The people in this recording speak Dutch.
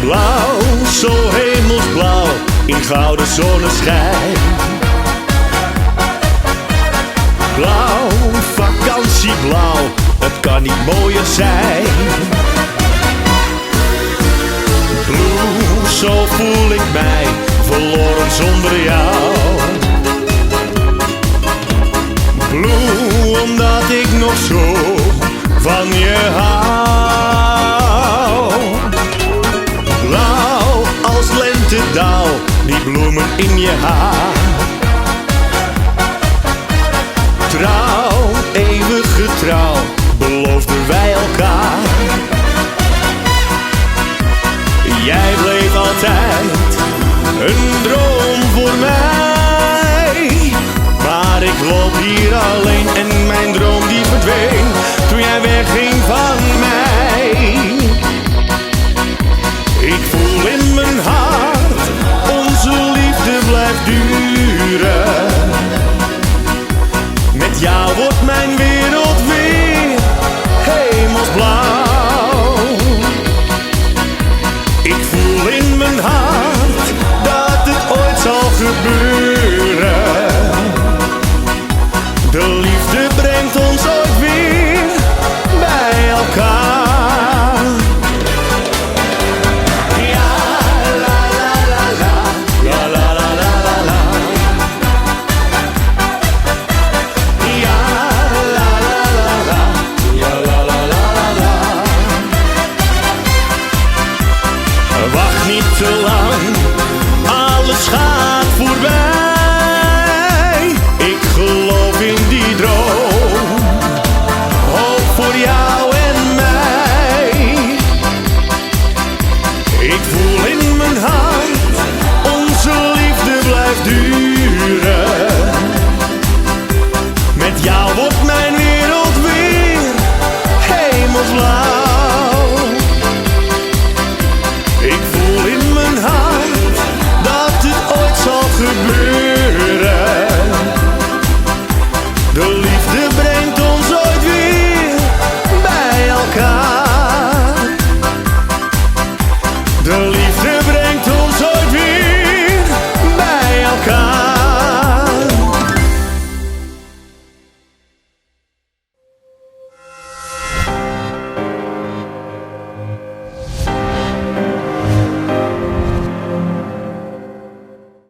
Blauw, zo hemelsblauw, in gouden zonneschijn. Blauw, vakantieblauw, het kan niet mooier zijn. Blue, zo voel ik mij, verloren zonder jou. Blue, omdat ik nog zo van je hou. Blauw, als lentedauw, die bloemen in je haar. Trouw, eeuwige trouw, beloofden wij elkaar. Jij bleef altijd een droom voor mij. Maar ik loop hier alleen en mijn droom die verdween toen jij wegging van mij. Ik voel in mijn hart, onze liefde blijft duren. Met jou wordt mijn wereld weer hemelsblauw. Ik voel in mijn hart dat het ooit zal gebeuren. De liefde brengt ons ooit weer bij elkaar. Ja, la la la la, la la la la la la. Ja, la la la la, ja la la la la la. Wacht niet te lang, alles gaat voorbij. Ik geloof in die droom, hoop voor jou en mij. Ik voel in mijn hart, onze liefde blijft duren. Met jou wordt mijn wereld weer hemelsblauw. Ik voel in mijn hart dat het ooit zal gebeuren. De liefde brengt ons ooit weer bij elkaar. De liefde